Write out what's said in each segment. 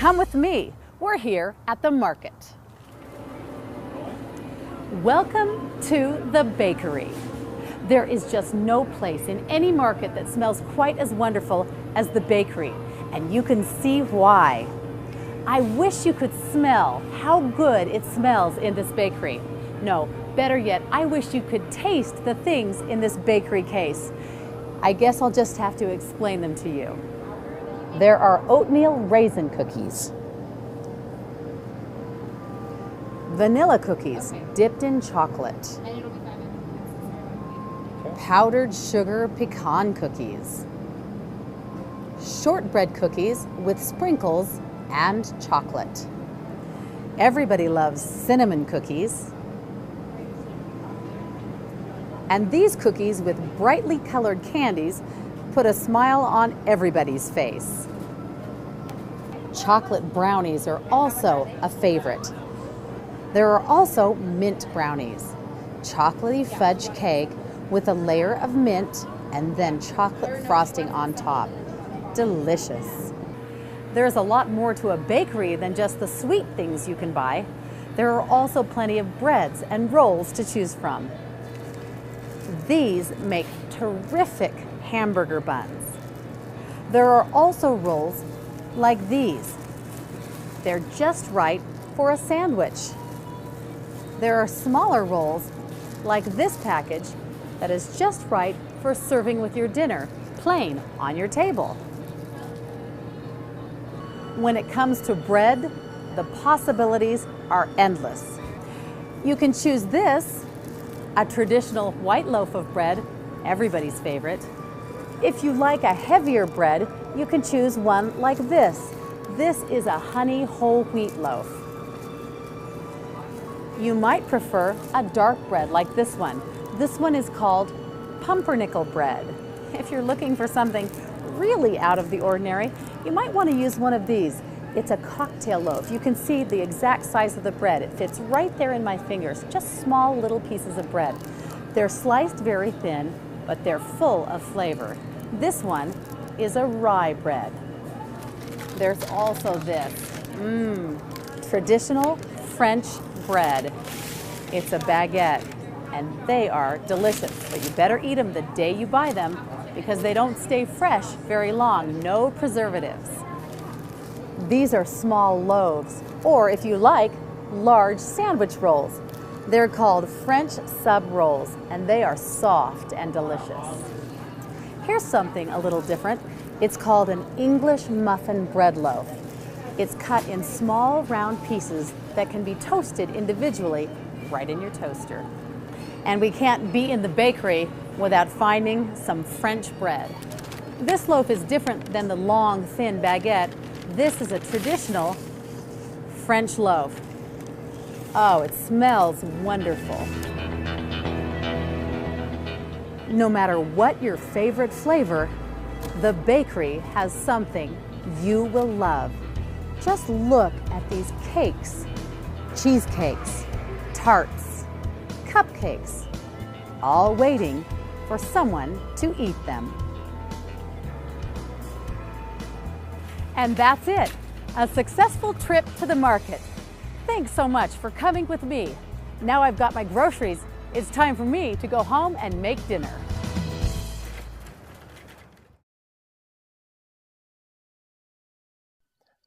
Come with me. We're here at the market. Welcome to the bakery. There is just no place in any market that smells quite as wonderful as the bakery, and you can see why. I wish you could smell how good it smells in this bakery. No, better yet, I wish you could taste the things in this bakery case. I guess I'll just have to explain them to you. There are oatmeal raisin cookies, vanilla cookies dipped in chocolate, powdered sugar pecan cookies, shortbread cookies with sprinkles and chocolate. Everybody loves cinnamon cookies. And these cookies with brightly colored candies put a smile on everybody's face. Chocolate brownies are also a favorite. There are also mint brownies, chocolatey fudge cake with a layer of mint and then chocolate frosting on top. Delicious. There's a lot more to a bakery than just the sweet things you can buy. There are also plenty of breads and rolls to choose from. These make terrific hamburger buns. There are also rolls like these. They're just right for a sandwich. There are smaller rolls like this package that is just right for serving with your dinner, plain on your table. When it comes to bread, the possibilities are endless. You can choose this, a traditional white loaf of bread, everybody's favorite. If you like a heavier bread, you can choose one like this. This is a honey whole wheat loaf. You might prefer a dark bread like this one. This one is called pumpernickel bread. If you're looking for something really out of the ordinary, you might want to use one of these. It's a cocktail loaf. You can see the exact size of the bread. It fits right there in my fingers, just small little pieces of bread. They're sliced very thin, but they're full of flavor. This one is a rye bread. There's also this, traditional French bread. It's a baguette, and they are delicious, but you better eat them the day you buy them because they don't stay fresh very long. No preservatives. These are small loaves, or if you like, large sandwich rolls. They're called French sub rolls, and they are soft and delicious. Here's something a little different. It's called an English muffin bread loaf. It's cut in small round pieces that can be toasted individually right in your toaster. And we can't be in the bakery without finding some French bread. This loaf is different than the long, thin baguette. This is a traditional French loaf. Oh, it smells wonderful. No matter what your favorite flavor, the bakery has something you will love. Just look at these cakes, cheesecakes, tarts, cupcakes, all waiting for someone to eat them. And that's it, a successful trip to the market. Thanks so much for coming with me. Now I've got my groceries, it's time for me to go home and make dinner.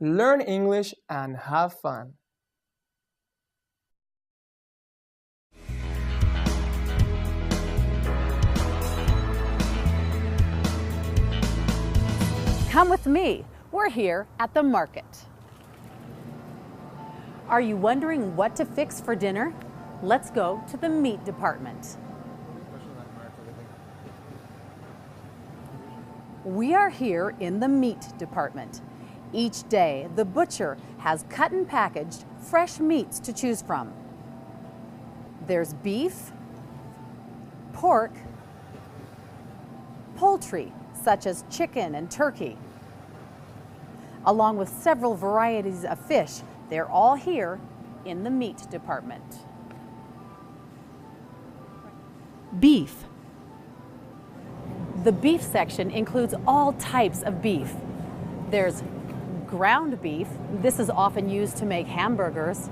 Learn English and have fun. Come with me. We're here at the market. Are you wondering what to fix for dinner? Let's go to the meat department. We are here in the meat department. Each day, the butcher has cut and packaged fresh meats to choose from. There's beef, pork, poultry, such as chicken and turkey, along with several varieties of fish. They're all here in the meat department. Beef. The beef section includes all types of beef. There's ground beef. This is often used to make hamburgers.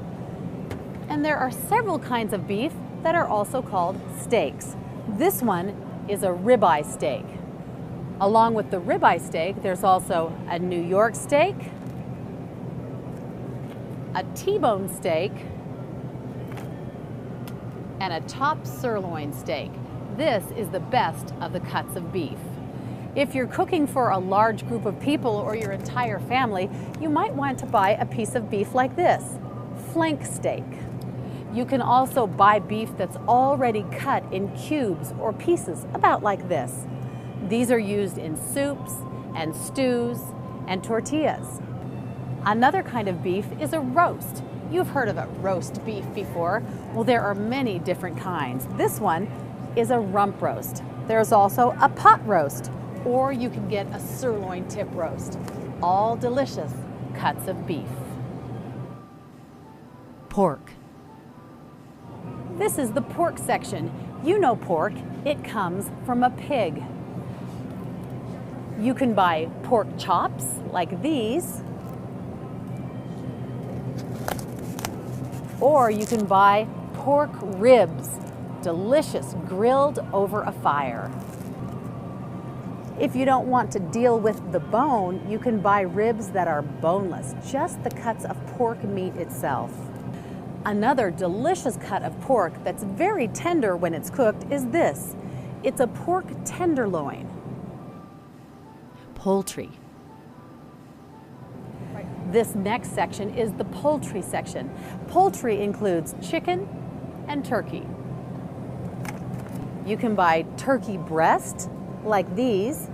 And there are several kinds of beef that are also called steaks. This one is a ribeye steak. Along with the ribeye steak, there's also a New York steak, a T-bone steak, and a top sirloin steak. This is the best of the cuts of beef. If you're cooking for a large group of people or your entire family, you might want to buy a piece of beef like this, flank steak. You can also buy beef that's already cut in cubes or pieces, about like this. These are used in soups and stews and tortillas. Another kind of beef is a roast. You've heard of a roast beef before. Well, there are many different kinds. This one is a rump roast. There's also a pot roast, or you can get a sirloin tip roast. All delicious cuts of beef. Pork. This is the pork section. You know pork, it comes from a pig. You can buy pork chops like these, or you can buy pork ribs, delicious, grilled over a fire. If you don't want to deal with the bone, you can buy ribs that are boneless, just the cuts of pork meat itself. Another delicious cut of pork that's very tender when it's cooked is this. It's a pork tenderloin. Poultry. This next section is the poultry section. Poultry includes chicken and turkey. You can buy turkey breast like these,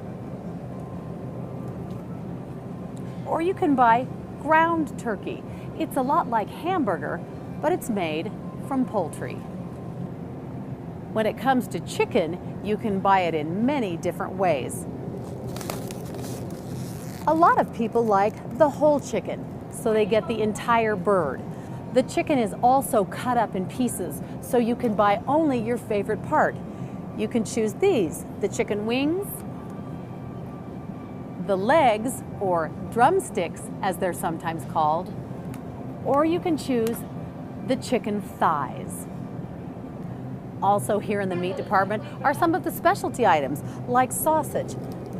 or you can buy ground turkey. It's a lot like hamburger, but it's made from poultry. When it comes to chicken, you can buy it in many different ways. A lot of people like the whole chicken, so they get the entire bird. The chicken is also cut up in pieces, so you can buy only your favorite part. You can choose these, the chicken wings, the legs, or drumsticks as they're sometimes called, or you can choose the chicken thighs. Also here in the meat department are some of the specialty items like sausage.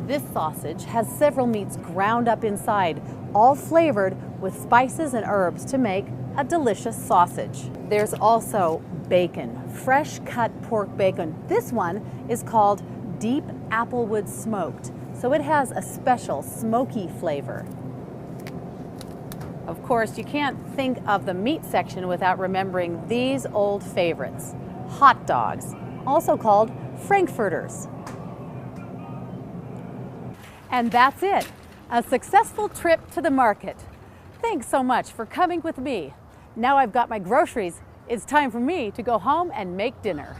This sausage has several meats ground up inside, all flavored with spices and herbs to make a delicious sausage. There's also bacon, fresh cut pork bacon. This one is called deep applewood smoked, so it has a special smoky flavor. Of course, you can't think of the meat section without remembering these old favorites, hot dogs, also called frankfurters. And that's it, a successful trip to the market. Thanks so much for coming with me. Now I've got my groceries, it's time for me to go home and make dinner.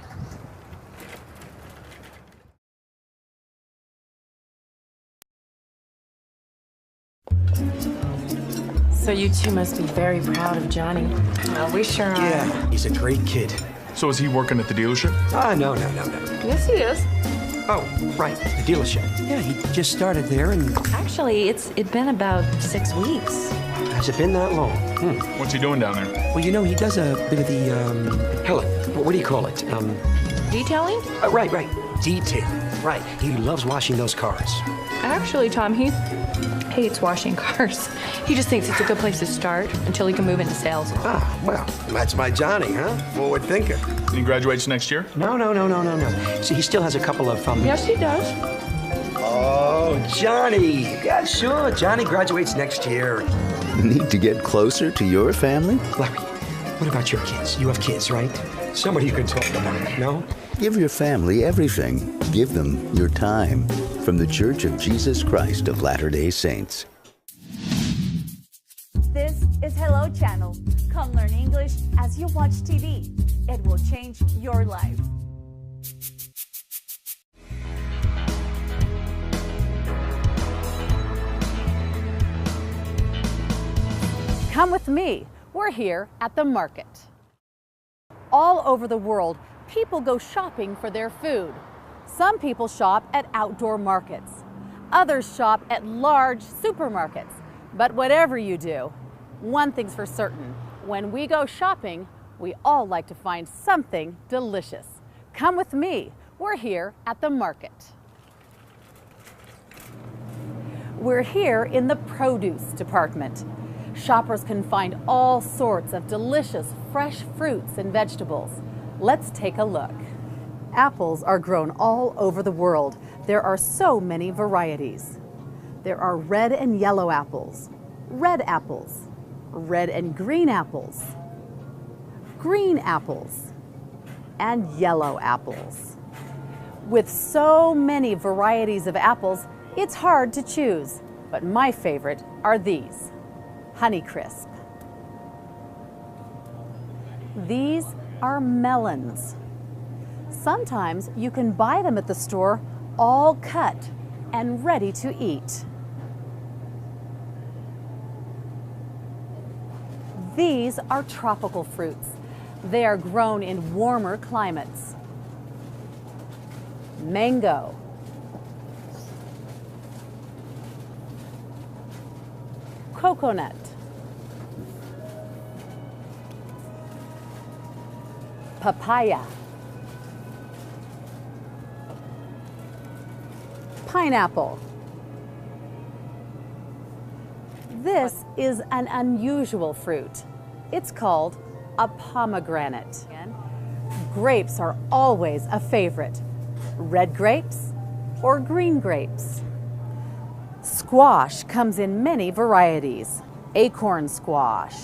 So you two must be very proud of Johnny. Well, we sure are. Yeah, he's a great kid. So is he working at the dealership? No. Yes, he is. Oh, right, the dealership. Yeah, he just started there, and Actually, it'd been about 6 weeks. has it been that long? What's he doing down there? Well, you know, he does a bit of the, Helen, what do you call it? Detailing? Right, detailing. Right, he loves washing those cars. Actually, Tom, he hates washing cars. He just thinks it's a good place to start until he can move into sales. Ah, well, that's my Johnny, huh? Forward thinker. He graduates next year? No. See, he still has a couple of, Yes, he does. Oh, Johnny. Yeah, sure, Johnny graduates next year. Need to get closer to your family? Larry, what about your kids? You have kids, right? Somebody you can talk about, no? Give your family everything. Give them your time. From the Church of Jesus Christ of Latter-day Saints. This is Hello Channel. Come learn English as you watch TV. It will change your life. Come with me. We're here at the market. All over the world, people go shopping for their food. Some people shop at outdoor markets. Others shop at large supermarkets. But whatever you do, one thing's for certain. When we go shopping, we all like to find something delicious. Come with me. We're here at the market. We're here in the produce department. Shoppers can find all sorts of delicious fresh fruits and vegetables. Let's take a look. Apples are grown all over the world. There are so many varieties. There are red and yellow apples, red and green apples, and yellow apples. With so many varieties of apples, it's hard to choose, but my favorite are these, Honeycrisp. These are melons. Sometimes you can buy them at the store all cut and ready to eat. These are tropical fruits. They are grown in warmer climates. Mango, coconut, papaya, pineapple. This is an unusual fruit. It's called a pomegranate. Grapes are always a favorite. Red grapes or green grapes. Squash comes in many varieties. Acorn squash,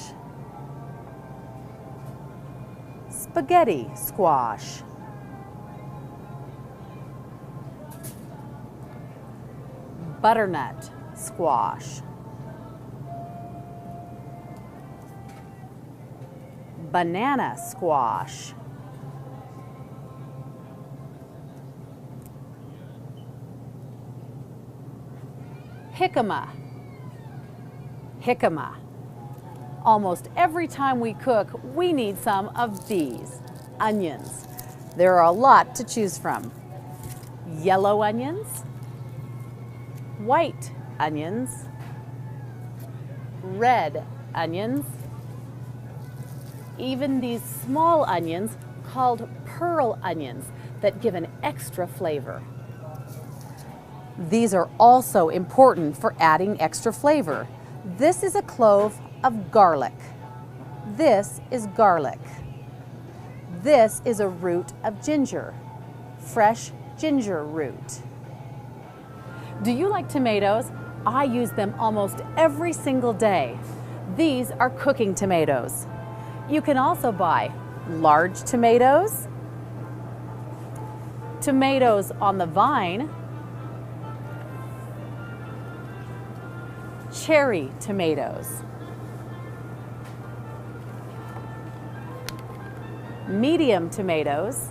spaghetti squash, butternut squash, banana squash, jicama. Almost every time we cook, we need some of these, onions. There are a lot to choose from. Yellow onions, white onions, red onions, even these small onions called pearl onions that give an extra flavor. These are also important for adding extra flavor. This is a clove of garlic. This is garlic. This is a root of ginger, fresh ginger root. Do you like tomatoes? I use them almost every single day. These are cooking tomatoes. You can also buy large tomatoes, tomatoes on the vine, cherry tomatoes, medium tomatoes,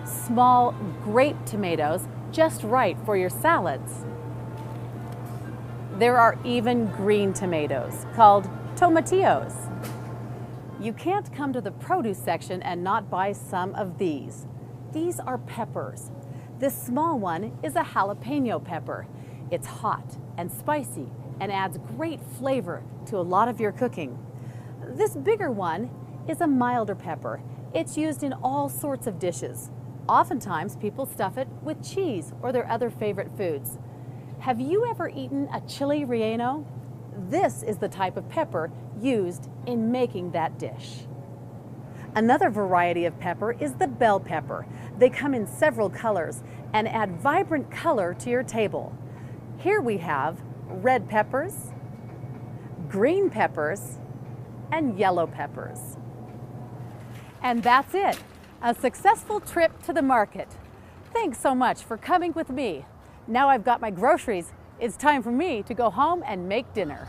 small grape tomatoes, just right for your salads. There are even green tomatoes called tomatillos. You can't come to the produce section and not buy some of these. These are peppers. This small one is a jalapeno pepper. It's hot and spicy and adds great flavor to a lot of your cooking. This bigger one is a milder pepper. It's used in all sorts of dishes. Oftentimes people stuff it with cheese or their other favorite foods. Have you ever eaten a chili relleno? This is the type of pepper used in making that dish. Another variety of pepper is the bell pepper. They come in several colors and add vibrant color to your table. Here we have red peppers, green peppers, and yellow peppers. And that's it, a successful trip to the market. Thanks so much for coming with me. Now I've got my groceries, it's time for me to go home and make dinner.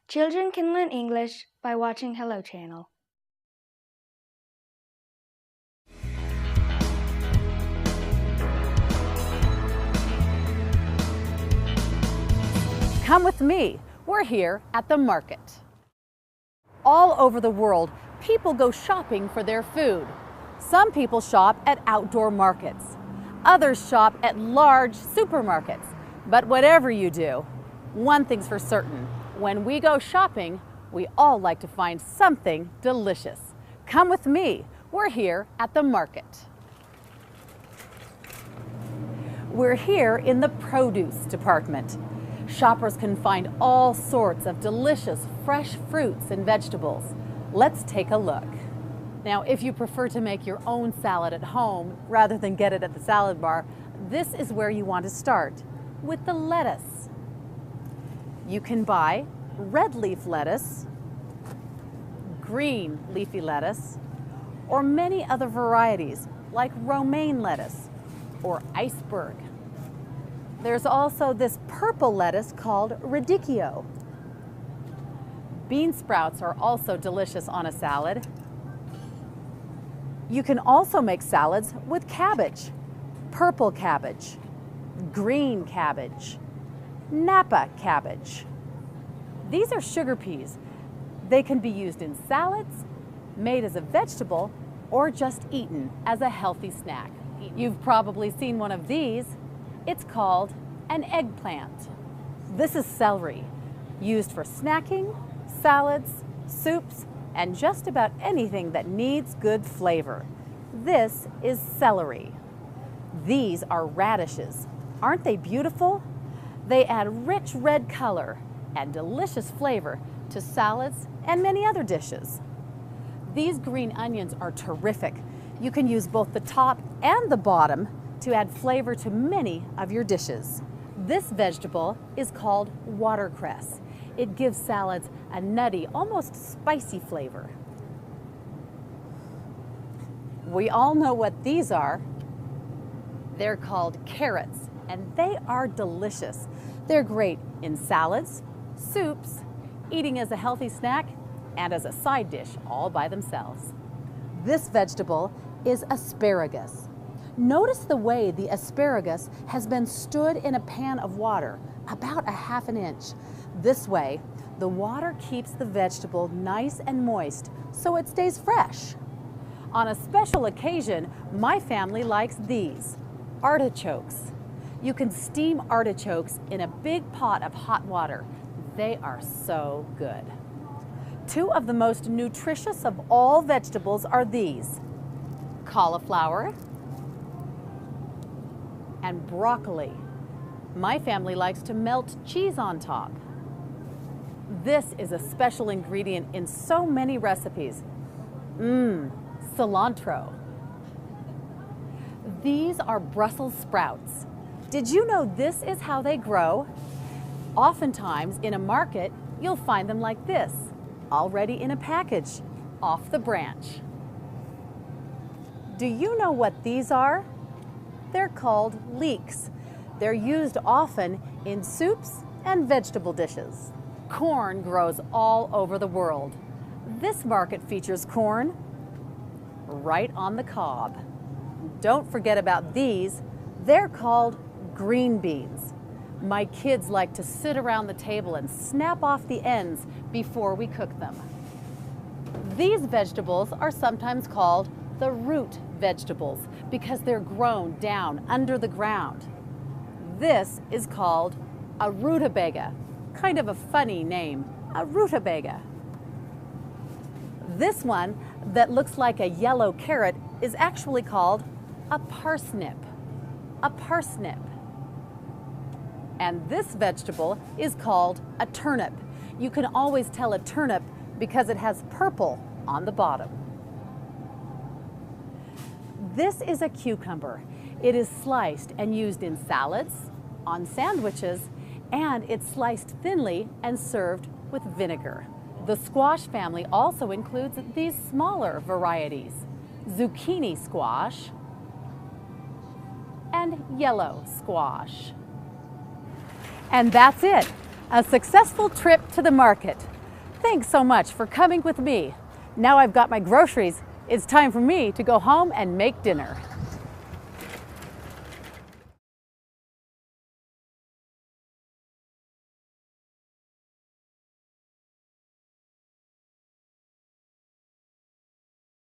Children can learn English by watching Hello Channel. Come with me. We're here at the market. All over the world, people go shopping for their food. Some people shop at outdoor markets. Others shop at large supermarkets. But whatever you do, one thing's for certain. When we go shopping, we all like to find something delicious. Come with me. We're here at the market. We're here in the produce department. Shoppers can find all sorts of delicious fresh fruits and vegetables. Let's take a look. Now, if you prefer to make your own salad at home rather than get it at the salad bar, this is where you want to start, with the lettuce. You can buy red leaf lettuce, green leafy lettuce, or many other varieties like romaine lettuce or iceberg. There's also this purple lettuce called radicchio. Bean sprouts are also delicious on a salad. You can also make salads with cabbage, purple cabbage, green cabbage, Napa cabbage. These are sugar peas. They can be used in salads, made as a vegetable, or just eaten as a healthy snack. You've probably seen one of these. It's called an eggplant. This is celery, used for snacking, salads, soups, and just about anything that needs good flavor. This is celery. These are radishes. Aren't they beautiful? They add rich red color and delicious flavor to salads and many other dishes. These green onions are terrific. You can use both the top and the bottom to add flavor to many of your dishes. This vegetable is called watercress. It gives salads a nutty, almost spicy flavor. We all know what these are. They're called carrots, and they are delicious. They're great in salads, soups, eating as a healthy snack, and as a side dish all by themselves. This vegetable is asparagus. Notice the way the asparagus has been stood in a pan of water, about a ½ inch. This way, the water keeps the vegetable nice and moist so it stays fresh. On a special occasion, my family likes these, artichokes. You can steam artichokes in a big pot of hot water. They are so good. Two of the most nutritious of all vegetables are these, cauliflower and broccoli. My family likes to melt cheese on top. This is a special ingredient in so many recipes. Cilantro. These are Brussels sprouts. Did you know this is how they grow? Oftentimes in a market, you'll find them like this, already in a package, off the branch. Do you know what these are? They're called leeks. They're used often in soups and vegetable dishes. Corn grows all over the world. This market features corn right on the cob. Don't forget about these. They're called green beans. My kids like to sit around the table and snap off the ends before we cook them. These vegetables are sometimes called the root vegetables because they're grown down under the ground. This is called a rutabaga, kind of a funny name, a rutabaga. This one that looks like a yellow carrot is actually called a parsnip, a parsnip. And this vegetable is called a turnip. You can always tell a turnip because it has purple on the bottom. This is a cucumber. It is sliced and used in salads, on sandwiches, and it's sliced thinly and served with vinegar. The squash family also includes these smaller varieties, zucchini squash and yellow squash. And that's it, a successful trip to the market. Thanks so much for coming with me. Now I've got my groceries, it's time for me to go home and make dinner.